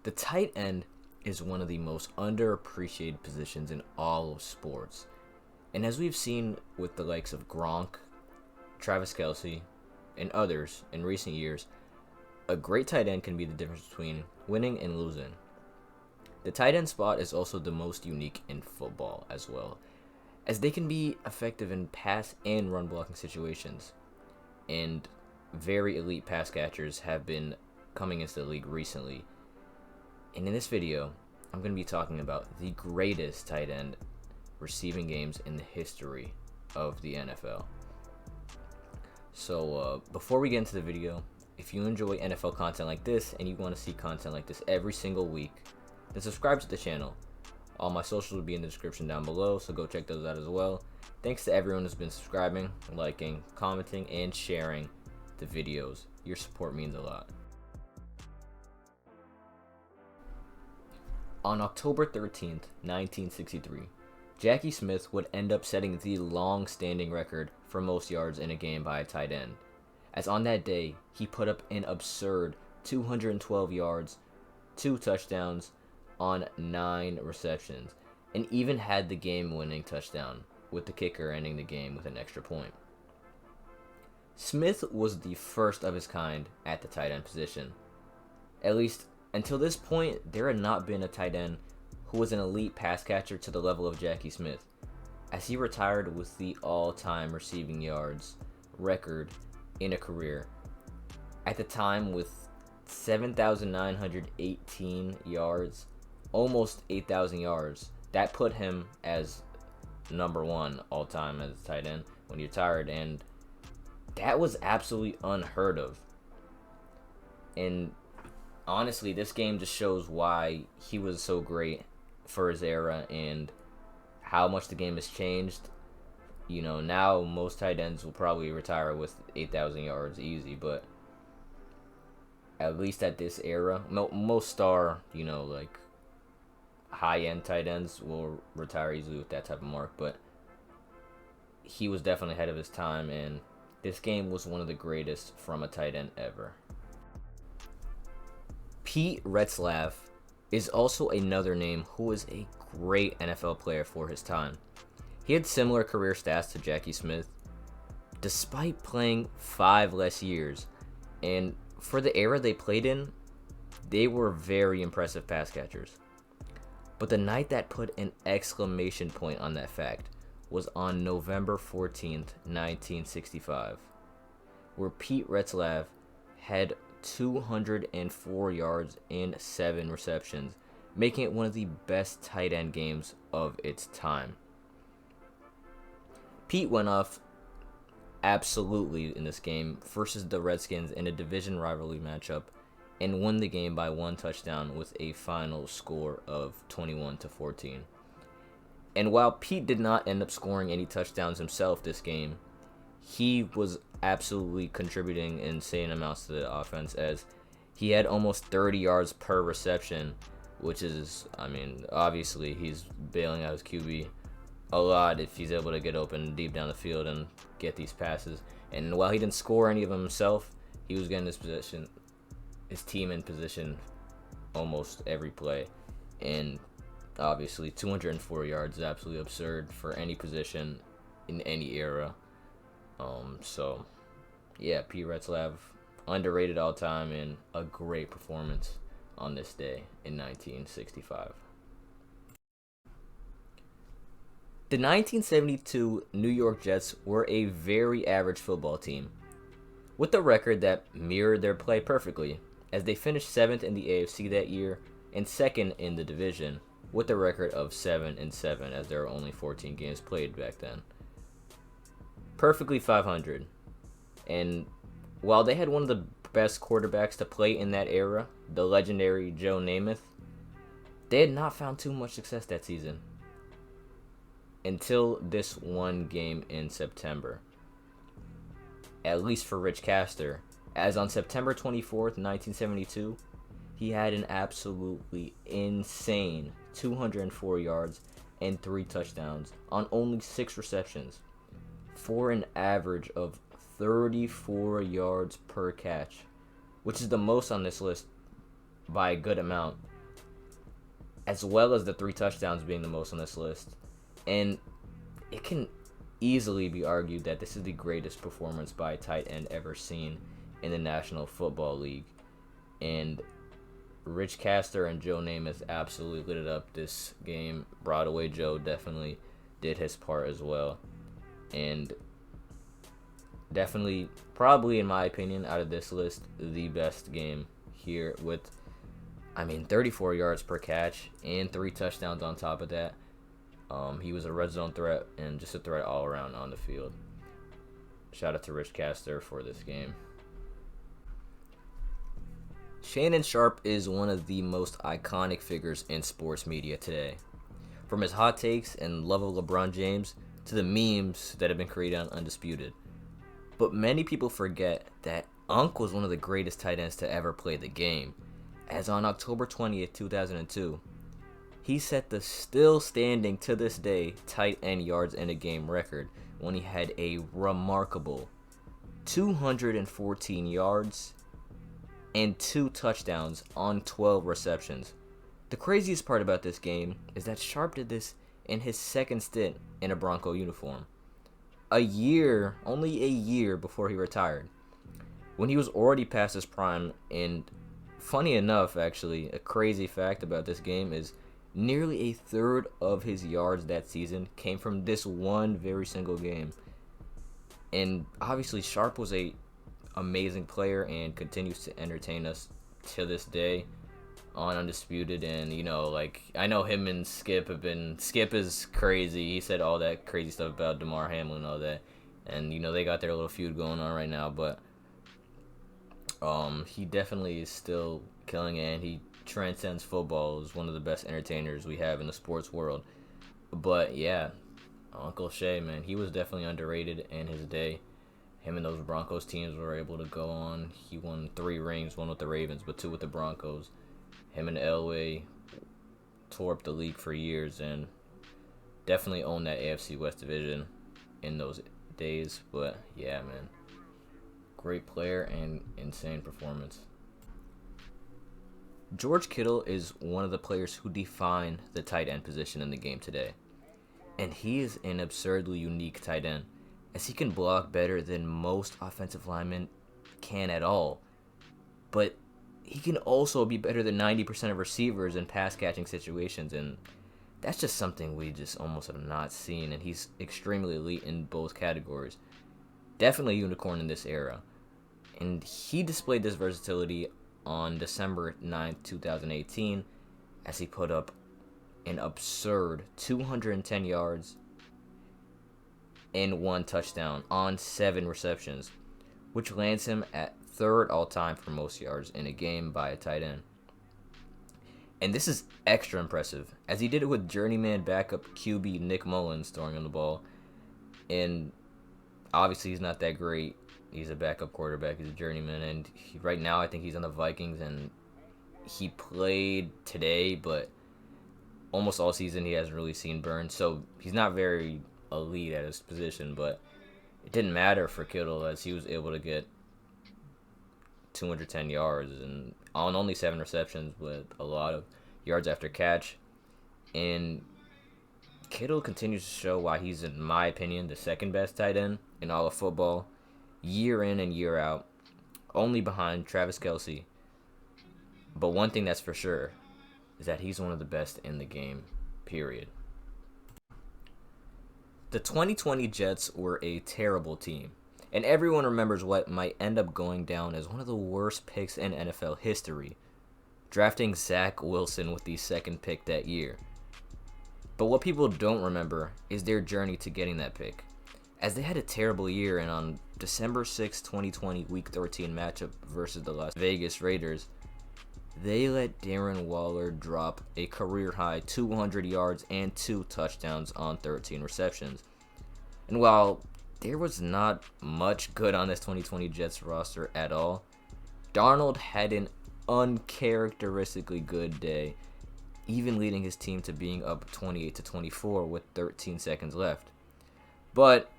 The tight end is one of the most underappreciated positions in all of sports. And as we've seen with the likes of Gronk, Travis Kelce, and others in recent years, a great tight end can be the difference between winning and losing. The tight end spot is also the most unique in football as well, as they can be effective in pass and run blocking situations. And very elite pass catchers have been coming into the league recently. And in this video, I'm going to be talking about the greatest tight end receiving games in the history of the NFL. So before we get into the video, if you enjoy NFL content like this and you want to see content like this every single week, then subscribe to the channel. All my socials will be in the description down below, so go check those out as well. Thanks to everyone who's been subscribing, liking, commenting, and sharing the videos. Your support means a lot. On October 13th, 1963, Jackie Smith would end up setting the long-standing record for most yards in a game by a tight end, as on that day, he put up an absurd 212 yards, 2 touchdowns on 9 receptions, and even had the game-winning touchdown, with the kicker ending the game with an extra point. Smith was the first of his kind at the tight end position. At least until this point, there had not been a tight end who was an elite pass catcher to the level of Jackie Smith, as he retired with the all-time receiving yards record in a career. At the time, with 7,918 yards, almost 8,000 yards, that put him as number one all-time as a tight end when he retired, and that was absolutely unheard of. And honestly, this game just shows why he was so great for his era and how much the game has changed. You know, now most tight ends will probably retire with 8,000 yards easy, but at least at this era, most star, like high-end tight ends will retire easily with that type of mark, but he was definitely ahead of his time, and this game was one of the greatest from a tight end ever. Pete Retzlaff is also another name who was a great NFL player for his time. He had similar career stats to Jackie Smith, despite playing 5 less years, and for the era they played in, they were very impressive pass catchers. But the night that put an exclamation point on that fact was on November 14th, 1965, where Pete Retzlaff had 204 yards and 7 receptions, making it one of the best tight end games of its time. Pete went off absolutely in this game versus the Redskins in a division rivalry matchup and won the game by 1 touchdown with a final score of 21-14. And while Pete did not end up scoring any touchdowns himself this game, he was absolutely contributing insane amounts to the offense, as he had almost 30 yards per reception, which is, obviously he's bailing out his QB a lot if he's able to get open deep down the field and get these passes. And while he didn't score any of them himself, he was getting his team in position almost every play. And obviously 204 yards is absolutely absurd for any position in any era. So yeah, Pete Retzlaff, underrated all time, and a great performance on this day in 1965. The 1972 New York Jets were a very average football team, with a record that mirrored their play perfectly, as they finished 7th in the AFC that year and 2nd in the division, with a record of 7-7, as there were only 14 games played back then. Perfectly 500. And while they had one of the best quarterbacks to play in that era, the legendary Joe Namath, they had not found too much success that season until this one game in September. At least for Rich Castor, as on September 24th, 1972, he had an absolutely insane 204 yards and 3 touchdowns on only 6 receptions, for an average of 34 yards per catch, which is the most on this list by a good amount, as well as the 3 touchdowns being the most on this list. And it can easily be argued that this is the greatest performance by a tight end ever seen in the National Football League. And Rich Castor and Joe Namath absolutely lit it up this game. Broadway Joe definitely did his part as well. And definitely, probably in my opinion, out of this list, the best game here with, 34 yards per catch and 3 touchdowns on top of that. He was a red zone threat and just a threat all around on the field. Shout out to Rich Castor for this game. Shannon Sharpe is one of the most iconic figures in sports media today. From his hot takes and love of LeBron James to the memes that have been created on Undisputed. But many people forget that Unc was one of the greatest tight ends to ever play the game, as on October 20th, 2002, he set the still standing to this day tight end yards in a game record when he had a remarkable 214 yards and 2 touchdowns on 12 receptions. The craziest part about this game is that Sharpe did this in his second stint in a Bronco uniform. Only a year before he retired, when he was already past his prime. And funny enough, actually, a crazy fact about this game is nearly a third of his yards that season came from this one very single game. And obviously Sharpe was a amazing player and continues to entertain us to this day on Undisputed. And I know him and Skip is crazy. He said all that crazy stuff about DeMar Hamlin and all that, and they got their little feud going on right now. But he definitely is still killing it, and he transcends football as one of the best entertainers we have in the sports world. But yeah, Uncle Shay, man, he was definitely underrated in his day. Him and those Broncos teams were able to go on. He won 3 rings, 1 with the Ravens, but 2 with the Broncos. Him and Elway tore up the league for years and definitely owned that AFC West division in those days. But yeah, man, great player and insane performance. George Kittle is one of the players who define the tight end position in the game today. And he is an absurdly unique tight end, as he can block better than most offensive linemen can at all. But he can also be better than 90% of receivers in pass-catching situations, and that's just something we just almost have not seen, and he's extremely elite in both categories. Definitely a unicorn in this era. And he displayed this versatility on December 9th, 2018, as he put up an absurd 210 yards and 1 touchdown on 7 receptions, which lands him at 3rd all-time for most yards in a game by a tight end. And this is extra impressive, as he did it with journeyman backup QB Nick Mullins throwing on the ball. And obviously he's not that great. He's a backup quarterback. He's a journeyman. And right now I think he's on the Vikings, and he played today, but almost all season he hasn't really seen burn. So he's not very elite at his position, but it didn't matter for Kittle, as he was able to get 210 yards and on only 7 receptions with a lot of yards after catch. And Kittle continues to show why he's, in my opinion, the second best tight end in all of football, year in and year out, only behind Travis Kelce. But one thing that's for sure is that he's one of the best in the game, period. The 2020 Jets were a terrible team, and everyone remembers what might end up going down as one of the worst picks in NFL history, drafting Zach Wilson with the 2nd pick that year. But what people don't remember is their journey to getting that pick, as they had a terrible year, and on December 6, 2020, Week 13 matchup versus the Las Vegas Raiders, they let Darren Waller drop a career-high 200 yards and 2 touchdowns on 13 receptions. And while there was not much good on this 2020 Jets roster at all, Darnold had an uncharacteristically good day, even leading his team to being up 28-24 with 13 seconds left. But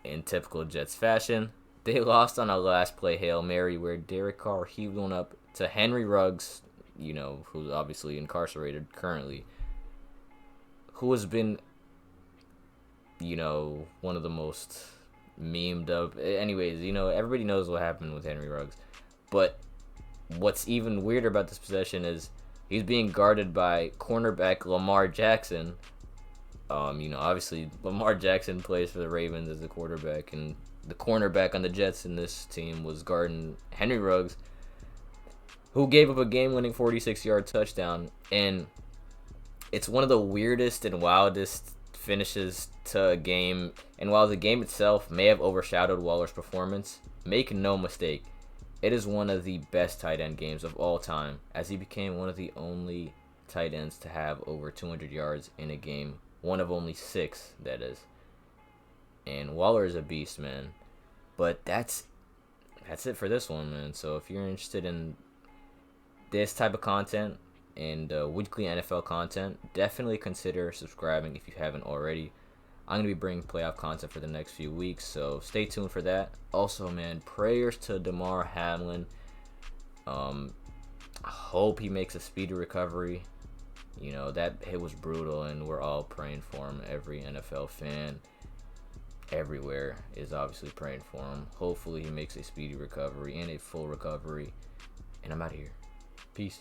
in typical Jets fashion, they lost on a last play Hail Mary where Derek Carr heaved one up to Henry Ruggs, who's obviously incarcerated currently, who has been, one of the most memed up. Anyways, everybody knows what happened with Henry Ruggs. But what's even weirder about this possession is he's being guarded by cornerback Lamar Jackson. Obviously Lamar Jackson plays for the Ravens as a quarterback, and the cornerback on the Jets in this team was guarding Henry Ruggs, who gave up a game-winning 46-yard touchdown. And it's one of the weirdest and wildest finishes to a game. And while the game itself may have overshadowed Waller's performance, make no mistake, it is one of the best tight end games of all time, as he became one of the only tight ends to have over 200 yards in a game. One of only 6, that is. And Waller is a beast, man. But that's it for this one, man. So if you're interested in this type of content and weekly NFL content, definitely consider subscribing if you haven't already. I'm going to be bringing playoff content for the next few weeks, so stay tuned for that. Also, man, prayers to Damar Hamlin. I hope he makes a speedy recovery. That hit was brutal, and we're all praying for him. Every NFL fan everywhere is obviously praying for him. Hopefully he makes a speedy recovery and a full recovery. And I'm out of here. Peace.